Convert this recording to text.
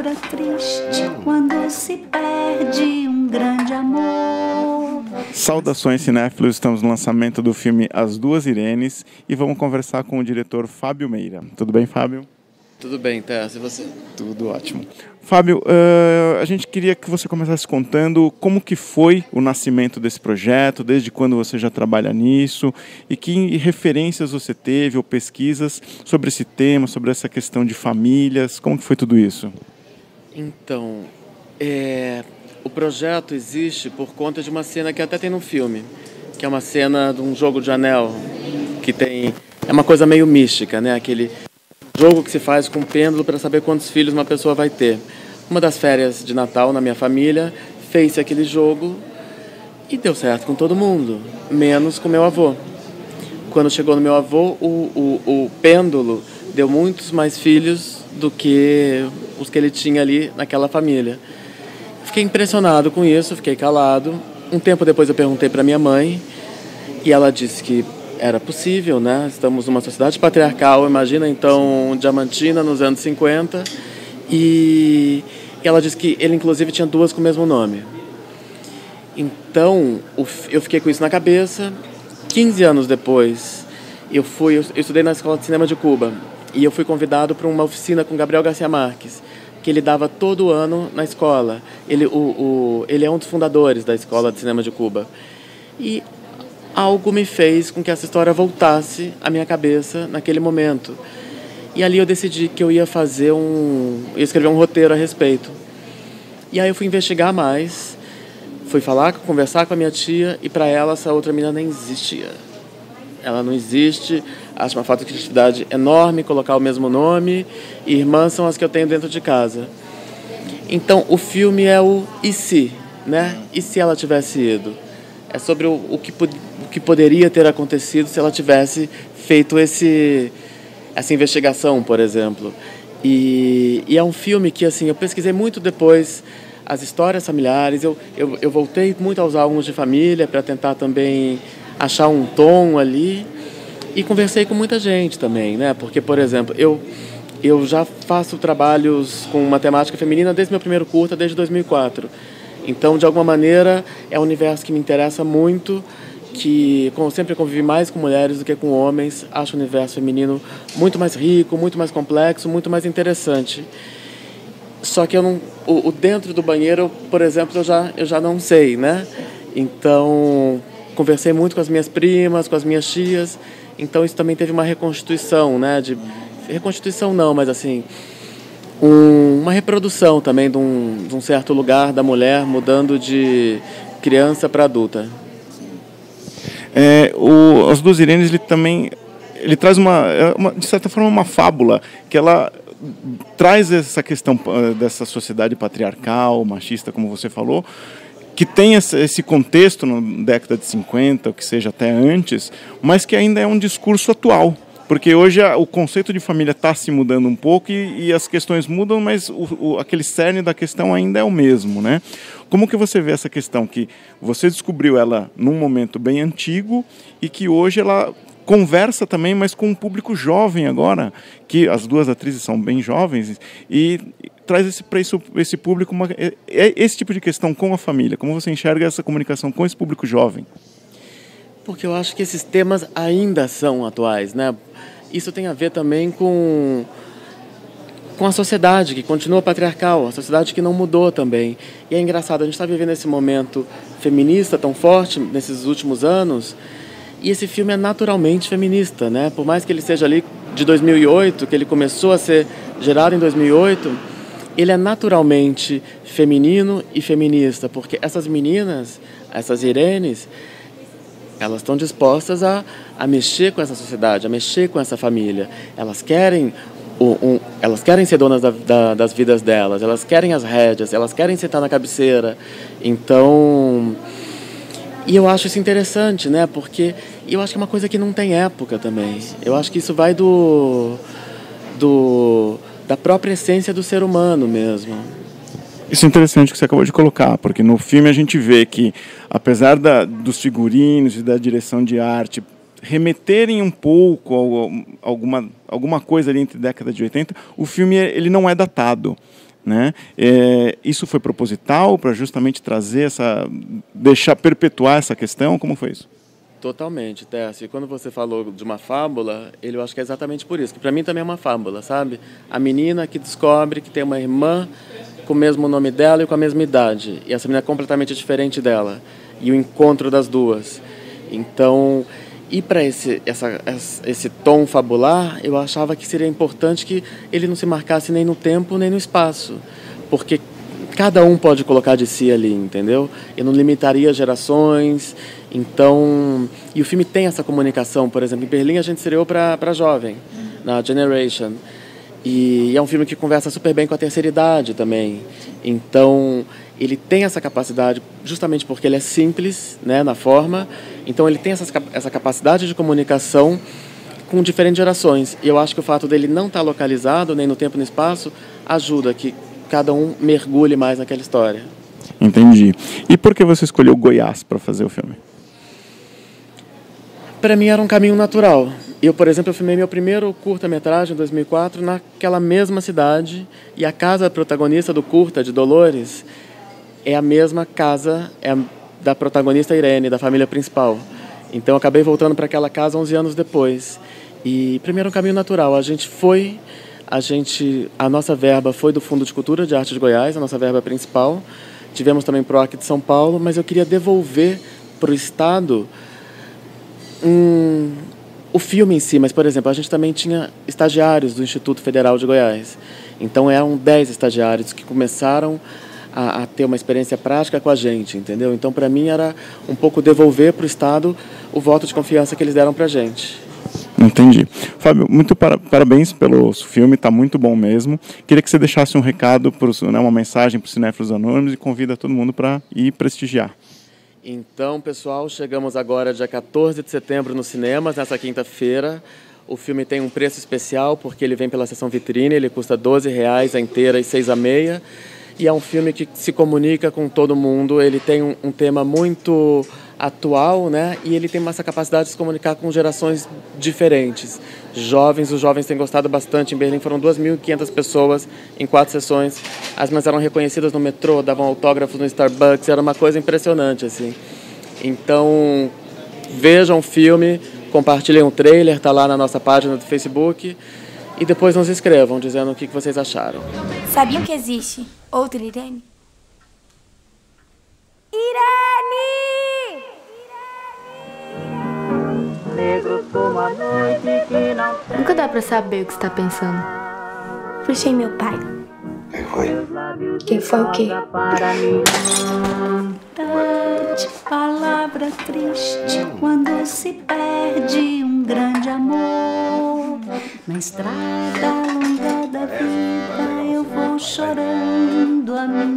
hora triste quando se perde um grande amor. Saudações cinéfilos, estamos no lançamento do filme As Duas Irenes e vamos conversar com o diretor Fábio Meira. Tudo bem, Fábio? Tudo bem, Tess, e você? Tudo ótimo. Fábio, a gente queria que você começasse contando como que foi o nascimento desse projeto, desde quando você já trabalha nisso, e que referências você teve ou pesquisas sobre esse tema, sobre essa questão de famílias, como que foi tudo isso? Então, o projeto existe por conta de uma cena que até tem no filme, que é uma cena de um jogo de anel, que tem... É uma coisa meio mística, né? Aquele jogo que se faz com pêndulo para saber quantos filhos uma pessoa vai ter. Uma das férias de Natal na minha família fez aquele jogo e deu certo com todo mundo, menos com meu avô. Quando chegou no meu avô, o pêndulo deu muitos mais filhos do que os que ele tinha ali naquela família. Fiquei impressionado com isso, fiquei calado. Um tempo depois eu perguntei para minha mãe e ela disse que era possível, né? Estamos numa sociedade patriarcal, imagina então Diamantina nos anos 50. E ela disse que ele inclusive tinha duas com o mesmo nome. Então eu fiquei com isso na cabeça. 15 anos depois, eu estudei na Escola de Cinema de Cuba e eu fui convidado para uma oficina com Gabriel Garcia Marques, que ele dava todo ano na escola. Ele é um dos fundadores da Escola de Cinema de Cuba. E algo me fez com que essa história voltasse à minha cabeça naquele momento. E ali eu decidi que eu ia escrever um roteiro a respeito. E aí eu fui investigar mais, fui conversar com a minha tia, e para ela essa outra menina nem existia. Ela não existe, acho uma falta de criatividade enorme colocar o mesmo nome, e irmãs são as que eu tenho dentro de casa. Então o filme é o e se, né? E se ela tivesse ido? É sobre o que poderia ter acontecido se ela tivesse feito essa investigação, por exemplo. E é um filme que, assim, eu pesquisei muito depois as histórias familiares, eu voltei muito aos álbuns de família para tentar também achar um tom ali, e conversei com muita gente também, né? Porque, por exemplo, eu já faço trabalhos com matemática feminina desde meu primeiro curta, desde 2004. Então, de alguma maneira, é um universo que me interessa muito, que como eu sempre convivi mais com mulheres do que com homens, acho o universo feminino muito mais rico, muito mais complexo, muito mais interessante. Só que o dentro do banheiro, por exemplo, eu já não sei, né? Então, conversei muito com as minhas primas, com as minhas tias, então isso também teve uma reconstituição, né? Reconstituição não, mas assim, uma reprodução também de um certo lugar da mulher mudando de criança para adulta. As Duas Irenes, ele traz de certa forma uma fábula que ela traz essa questão dessa sociedade patriarcal, machista, como você falou, que tem esse contexto na década de 50, ou que seja até antes, mas que ainda é um discurso atual. Porque hoje o conceito de família está se mudando um pouco e as questões mudam, mas aquele cerne da questão ainda é o mesmo, né? Como que você vê essa questão que você descobriu ela num momento bem antigo e que hoje ela conversa também, mas com um público jovem agora, que as duas atrizes são bem jovens, e traz para esse público esse tipo de questão com a família? Como você enxerga essa comunicação com esse público jovem? Porque eu acho que esses temas ainda são atuais, né? Isso tem a ver também com a sociedade que continua patriarcal, a sociedade que não mudou também. E é engraçado, a gente está vivendo esse momento feminista tão forte nesses últimos anos, e esse filme é naturalmente feminista, né? Por mais que ele seja ali de 2008, que ele começou a ser gerado em 2008, ele é naturalmente feminino e feminista, porque essas meninas, essas Irenes, elas estão dispostas a mexer com essa sociedade, a mexer com essa família. Elas querem ser donas das vidas delas, elas querem as rédeas, elas querem sentar na cabeceira. Então, e eu acho isso interessante, né? Porque eu acho que é uma coisa que não tem época também. Eu acho que isso vai da própria essência do ser humano mesmo. Isso é interessante que você acabou de colocar, porque no filme a gente vê que, apesar dos figurinos e da direção de arte remeterem um pouco a alguma coisa ali entre década de 80, o filme ele não é datado. né? Isso foi proposital para justamente trazer perpetuar essa questão? Como foi isso? Totalmente, Tércio. E quando você falou de uma fábula, eu acho que é exatamente por isso, que para mim também é uma fábula, sabe? A menina que descobre que tem uma irmã com o mesmo nome dela e com a mesma idade, e essa menina é completamente diferente dela, e o encontro das duas. Então, e para esse tom fabular, eu achava que seria importante que ele não se marcasse nem no tempo nem no espaço, porque cada um pode colocar de si ali, entendeu? Eu não limitaria gerações. Então, e o filme tem essa comunicação, por exemplo, em Berlim a gente estreou para jovem, na Generation, e é um filme que conversa super bem com a terceira idade também. Então, ele tem essa capacidade, justamente porque ele é simples, né, na forma, então ele tem essa capacidade de comunicação com diferentes gerações. E eu acho que o fato dele não estar localizado, nem no tempo e no espaço, ajuda que cada um mergulhe mais naquela história. Entendi. E por que você escolheu Goiás para fazer o filme? Para mim era um caminho natural. Eu, por exemplo, filmei meu primeiro curta-metragem em 2004 naquela mesma cidade, e a casa protagonista do curta, de Dolores, é a mesma casa da protagonista Irene, da família principal. Então eu acabei voltando para aquela casa 11 anos depois. E primeiro um caminho natural. A nossa verba foi do Fundo de Cultura de Arte de Goiás, a nossa verba principal. Tivemos também PROAC de São Paulo, mas eu queria devolver para o Estado o filme em si. Mas, por exemplo, a gente também tinha estagiários do Instituto Federal de Goiás. Então eram 10 estagiários que começaram a ter uma experiência prática com a gente, entendeu? Então, para mim, era um pouco devolver para o Estado o voto de confiança que eles deram para a gente. Entendi. Fábio, muito parabéns pelo filme, está muito bom mesmo. Queria que você deixasse um recado, uma mensagem para os Cinéfilos Anônimos e convida todo mundo para ir prestigiar. Então, pessoal, chegamos agora dia 14 de setembro nos cinemas, nessa quinta-feira. O filme tem um preço especial porque ele vem pela sessão vitrine, ele custa R$12 a inteira e 6 a meia. E é um filme que se comunica com todo mundo, ele tem um tema muito atual, né? E ele tem essa capacidade de se comunicar com gerações diferentes. Os jovens têm gostado bastante. Em Berlim foram 2.500 pessoas em 4 sessões. As mães eram reconhecidas no metrô, davam autógrafos no Starbucks, era uma coisa impressionante, assim. Então, vejam o filme, compartilhem o trailer, tá lá na nossa página do Facebook, e depois nos escrevam dizendo o que vocês acharam. Sabiam que existe outra Irene? Irene! Nunca dá pra saber o que você tá pensando. Puxei meu pai. Quem foi? Quem foi o quê? Palavra triste quando se perde um grande amor. Na estrada longa da vida eu vou chorando a minha